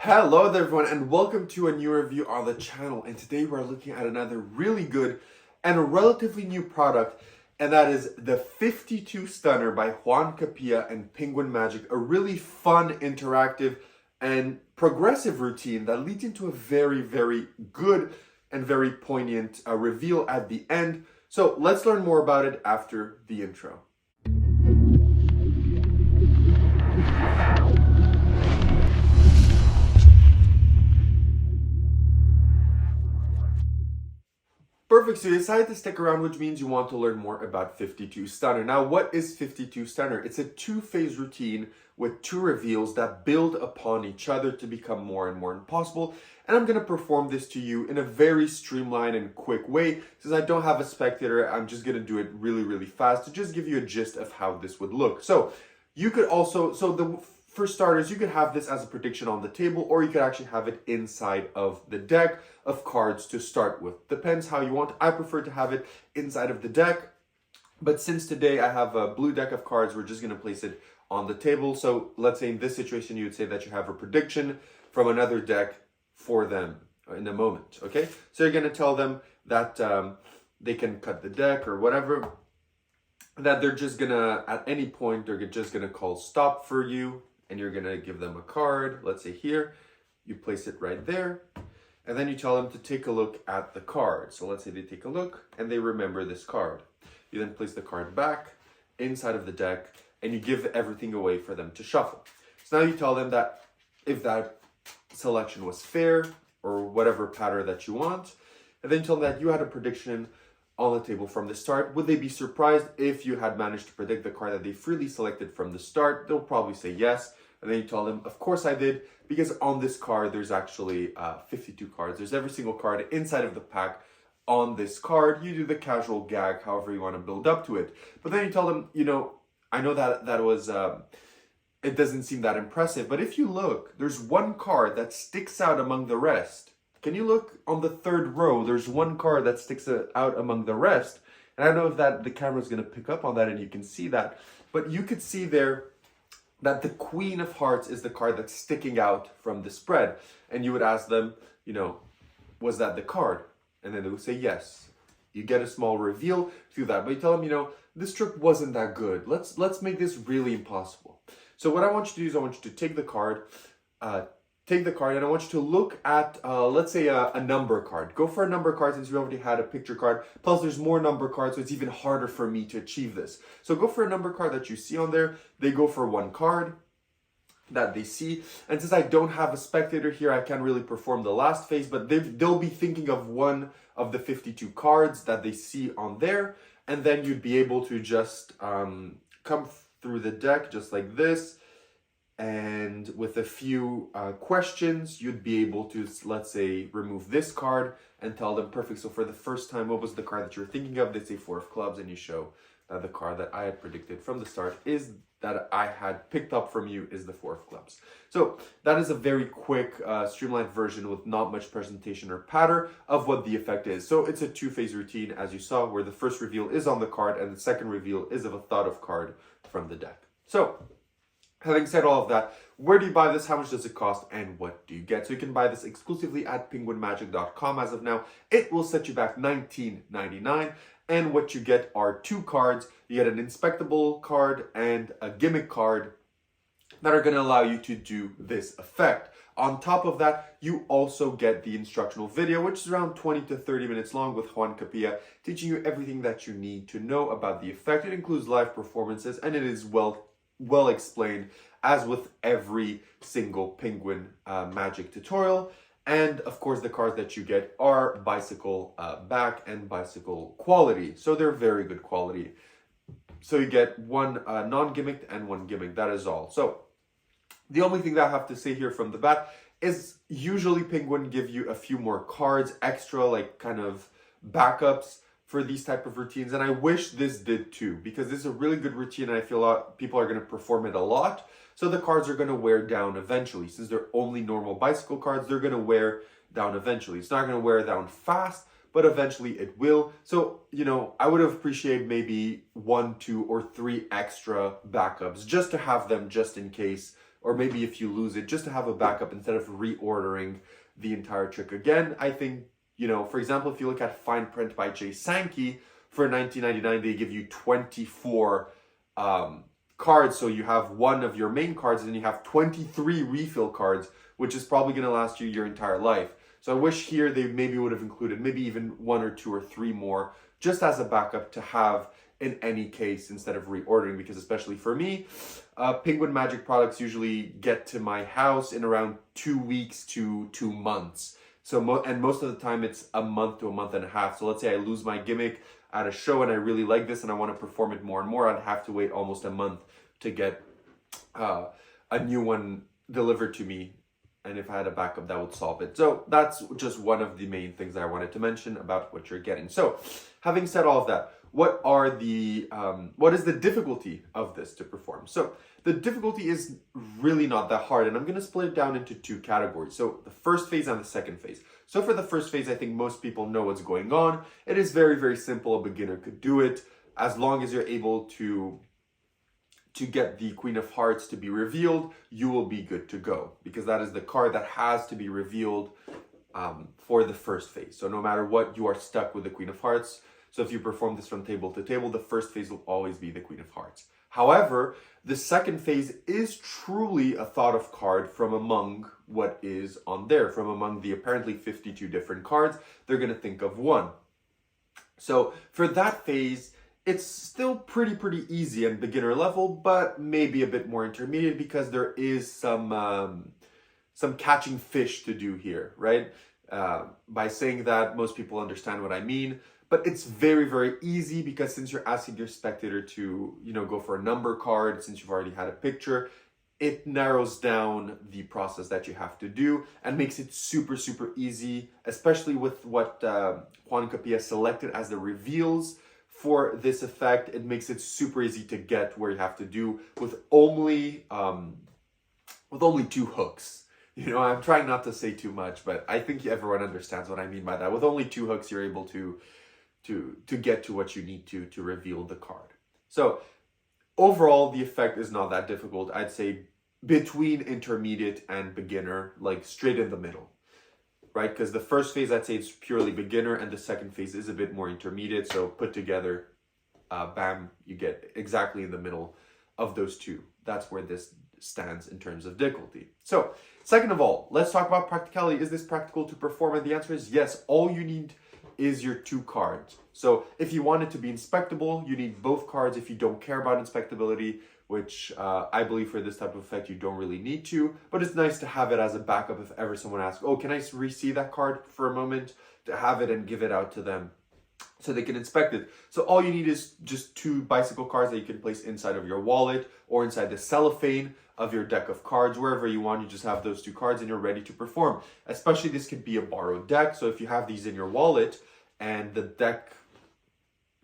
Hello there everyone and welcome to a new review on the channel, and today we're looking at another really good and a relatively new product, and that is the 52 Stunner by Juan Capilla and Penguin Magic, a really fun, interactive and progressive routine that leads into a very good and very poignant reveal at the end. So let's learn more about it after the intro. Perfect, so you decided to stick around, which means you want to learn more about 52 Stunner. Now, what is 52 Stunner? It's a two-phase routine with two reveals that build upon each other to become more and more impossible. And I'm going to perform this to you in a very streamlined and quick way. Since I don't have a spectator, I'm just going to do it really fast to just give you a gist of how this would look. So you could also, for starters, you could have this as a prediction on the table, or you could actually have it inside of the deck of cards to start with. Depends how you want. I prefer to have it inside of the deck, but since today I have a blue deck of cards, we're just going to place it on the table. So let's say in this situation, you would say that you have a prediction from another deck for them in a moment, okay? So you're going to tell them that they can cut the deck or whatever, that they're just going to, at any point, they're just going to call stop for you, and you're going to give them a card. Let's say here, you place it right there, and then you tell them to take a look at the card. So let's say they take a look and they remember this card. You then place the card back inside of the deck and you give everything away for them to shuffle. So now you tell them that if that selection was fair or whatever pattern that you want, and then tell them that you had a prediction on the table from the start. Would they be surprised if you had managed to predict the card that they freely selected from the start? They'll probably say yes. And then you tell them, of course I did, because on this card, there's actually 52 cards. There's every single card inside of the pack on this card. You do the casual gag, however you want to build up to it. But then you tell them, you know, I know that was, it doesn't seem that impressive, but if you look, there's one card that sticks out among the rest. Can you look on the third row? There's one card that sticks out among the rest. And I don't know if that the camera's going to pick up on that and you can see that. But you could see there that the Queen of Hearts is the card that's sticking out from the spread. And you would ask them, you know, was that the card? And then they would say yes. You get a small reveal through that. But you tell them, you know, this trick wasn't that good. Let's make this really impossible. So what I want you to do is I want you to take the card, and I want you to look at, let's say, a number card. Go for a number card since we already had a picture card. Plus, there's more number cards, so it's even harder for me to achieve this. So go for a number card that you see on there. They go for one card that they see. And since I don't have a spectator here, I can't really perform the last phase, but they'll be thinking of one of the 52 cards that they see on there. And then you'd be able to just come through the deck just like this. And with a few questions, you'd be able to, let's say, remove this card and tell them, perfect, so for the first time, what was the card that you were thinking of? They say 4 of clubs, and you show that the card that I had predicted from the start is that I had picked up from you is the 4 of clubs. So that is a very quick, streamlined version with not much presentation or pattern of what the effect is. So it's a two-phase routine, as you saw, where the first reveal is on the card and the second reveal is of a thought of card from the deck. So having said all of that, where do you buy this? How much does it cost? And what do you get? So you can buy this exclusively at penguinmagic.com as of now. It will set you back $19.99. And what you get are 2 cards. You get an inspectable card and a gimmick card that are going to allow you to do this effect. On top of that, you also get the instructional video, which is around 20 to 30 minutes long with Juan Capilla, teaching you everything that you need to know about the effect. It includes live performances and it is well explained, as with every single Penguin Magic tutorial. And of course, the cards that you get are bicycle back and bicycle quality. So they're very good quality. So you get one non-gimmicked and one gimmick. That is all. So the only thing that I have to say here from the bat is usually Penguin give you a few more cards, extra like kind of backups for these type of routines, and I wish this did too, because this is a really good routine and I feel people are going to perform it a lot, so the cards are going to wear down eventually. Since they're only normal bicycle cards, they're going to wear down eventually. It's not going to wear down fast, but eventually it will. So, you know, I would have appreciated maybe 1, 2, or 3 extra backups just to have them just in case, or maybe if you lose it, just to have a backup instead of reordering the entire trick again. I think, you know, for example, if you look at Fine Print by Jay Sankey, for $19.99, they give you 24 cards. So you have one of your main cards and then you have 23 refill cards, which is probably going to last you your entire life. So I wish here they maybe would have included maybe even 1 or 2 or 3 more just as a backup to have in any case instead of reordering, because especially for me, Penguin Magic products usually get to my house in around 2 weeks to 2 months. So and most of the time it's a month to a month and a half. So let's say I lose my gimmick at a show and I really like this and I want to perform it more and more, I'd have to wait almost a month to get a new one delivered to me. And if I had a backup, that would solve it. So that's just one of the main things that I wanted to mention about what you're getting. So having said all of that, what is the difficulty of this to perform? So the difficulty is really not that hard, and I'm going to split it down into 2 categories. So the first phase and the second phase. So for the first phase, I think most people know what's going on. It is very, very simple. A beginner could do it as long as you're able to get the Queen of Hearts to be revealed. You will be good to go, because that is the card that has to be revealed for the first phase. So no matter what, you are stuck with the Queen of Hearts. So if you perform this from table to table, the first phase will always be the Queen of Hearts. However, the second phase is truly a thought of card from among what is on there. From among the apparently 52 different cards, they're going to think of one. So for that phase, it's still pretty easy and beginner level, but maybe a bit more intermediate, because there is some catching fish to do here, right? By saying that, most people understand what I mean. But it's very, very easy, because since you're asking your spectator to, you know, go for a number card, since you've already had a picture, it narrows down the process that you have to do and makes it super easy, especially with what Juan Capilla selected as the reveals for this effect. It makes it super easy to get where you have to do with only 2 hooks. You know, I'm trying not to say too much, but I think everyone understands what I mean by that. With only 2 hooks, you're able to get to what you need to reveal the card. So overall, the effect is not that difficult. I'd say between intermediate and beginner, like straight in the middle, right? Because the first phase, I'd say it's purely beginner, and the second phase is a bit more intermediate. So put together, bam, you get exactly in the middle of those 2. That's where this stands in terms of difficulty. So second of all, let's talk about practicality. Is this practical to perform? And the answer is yes. All you need is your 2 cards. So if you want it to be inspectable, you need both cards. If you don't care about inspectability, which I believe for this type of effect you don't really need to, but it's nice to have it as a backup if ever someone asks, oh, can I re-see that card for a moment, to have it and give it out to them so they can inspect it. So all you need is just 2 bicycle cards that you can place inside of your wallet or inside the cellophane of your deck of cards, wherever you want. You just have those 2 cards and you're ready to perform. Especially this could be a borrowed deck. So if you have these in your wallet and the deck,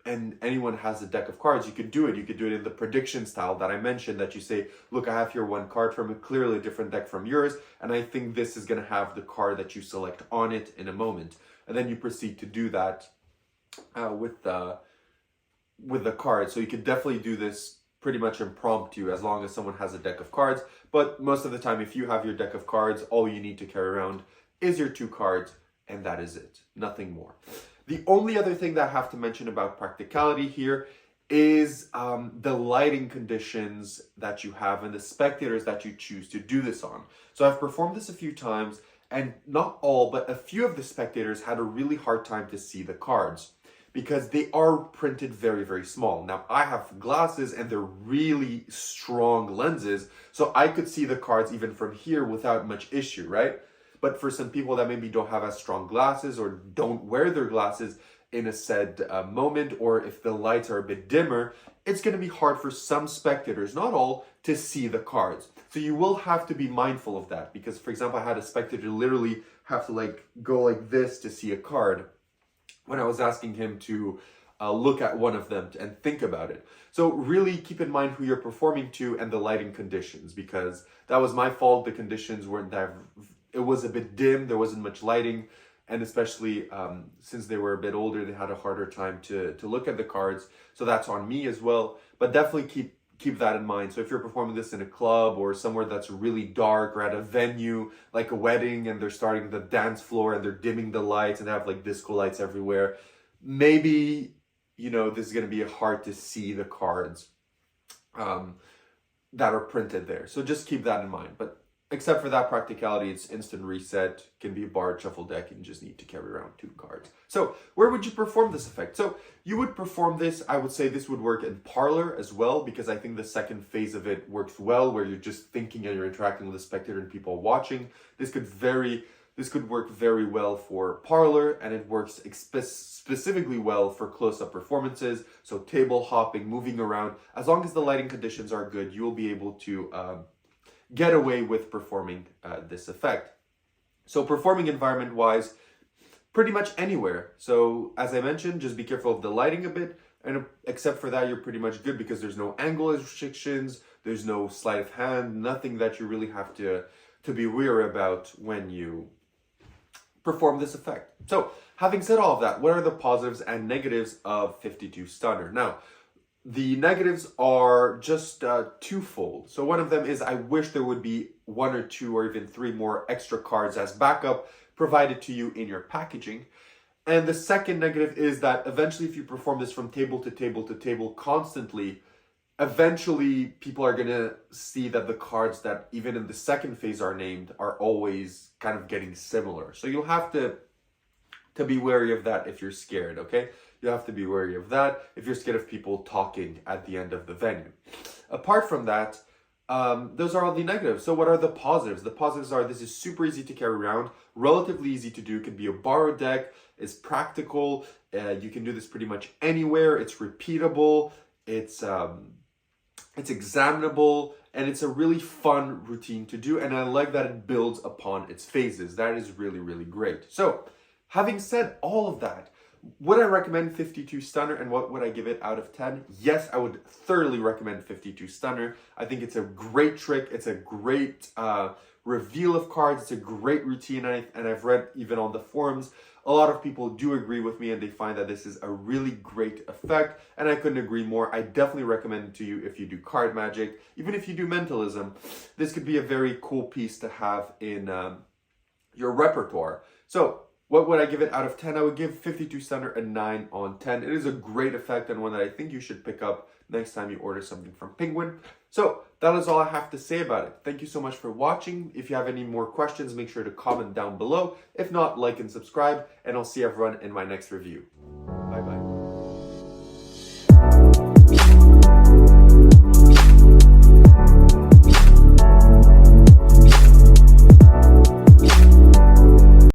and anyone has a deck of cards, you could do it. You could do it in the prediction style that I mentioned, that you say, look, I have here 1 card from a clearly different deck from yours, and I think this is going to have the card that you select on it in a moment. And then you proceed to do that with the card. So you could definitely do this pretty much impromptu as long as someone has a deck of cards. But most of the time, if you have your deck of cards, all you need to carry around is your 2 cards, and that is it. Nothing more. The only other thing that I have to mention about practicality here is the lighting conditions that you have and the spectators that you choose to do this on. So I've performed this a few times, and not all, but a few of the spectators had a really hard time to see the cards because they are printed very small. Now, I have glasses and they're really strong lenses, so I could see the cards even from here without much issue, right? But for some people that maybe don't have as strong glasses or don't wear their glasses in a said moment, or if the lights are a bit dimmer, it's going to be hard for some spectators, not all, to see the cards. So you will have to be mindful of that, because, for example, I had a spectator literally have to go like this to see a card when I was asking him to look at one of them and think about it. So really keep in mind who you're performing to and the lighting conditions, because that was my fault. The conditions weren't that... It was a bit dim, there wasn't much lighting, and especially since they were a bit older, they had a harder time to look at the cards. So that's on me as well. But definitely keep that in mind. So if you're performing this in a club or somewhere that's really dark, or at a venue like a wedding and they're starting the dance floor and they're dimming the lights and have like disco lights everywhere, maybe, you know, this is going to be hard to see the cards that are printed there. So just keep that in mind. But except for that practicality, it's instant reset, can be a barred shuffle deck, and you just need to carry around 2 cards. So where would you perform this effect? So you would perform this, I would say this would work in parlor as well, because I think the second phase of it works well, where you're just thinking and you're interacting with the spectator and people watching. This could work very well for parlor, and it works specifically well for close-up performances. So table hopping, moving around, as long as the lighting conditions are good, you will be able to get away with performing this effect. So performing environment-wise, pretty much anywhere. So as I mentioned, just be careful of the lighting a bit, and except for that, you're pretty much good, because there's no angle restrictions, there's no sleight of hand, nothing that you really have to be wary about when you perform this effect. So having said all of that, what are the positives and negatives of 52 Stunner? Now, the negatives are just twofold. So one of them is, I wish there would be 1 or 2 or even 3 more extra cards as backup provided to you in your packaging. And the second negative is that eventually, if you perform this from table to table to table constantly, eventually people are going to see that the cards that even in the second phase are named are always kind of getting similar. So you'll have to be wary of that if you're scared, okay? You have to be wary of that if you're scared of people talking at the end of the venue. Apart from that, those are all the negatives. So what are the positives? The positives are, this is super easy to carry around, relatively easy to do. It could be a borrowed deck, it's practical, you can do this pretty much anywhere, it's repeatable, it's examinable, and it's a really fun routine to do, and I like that it builds upon its phases. That is really, really great. So having said all of that, would I recommend 52 Stunner, and what would I give it out of 10? Yes, I would thoroughly recommend 52 Stunner. I think it's a great trick. It's a great reveal of cards. It's a great routine, and I've read even on the forums, a lot of people do agree with me, and they find that this is a really great effect, and I couldn't agree more. I definitely recommend it to you if you do card magic, even if you do mentalism. This could be a very cool piece to have in your repertoire. So what would I give it out of 10? I would give 52 Stunner a 9 on 10. It is a great effect, and one that I think you should pick up next time you order something from Penguin. So that is all I have to say about it. Thank you so much for watching. If you have any more questions, make sure to comment down below. If not, like and subscribe, and I'll see everyone in my next review.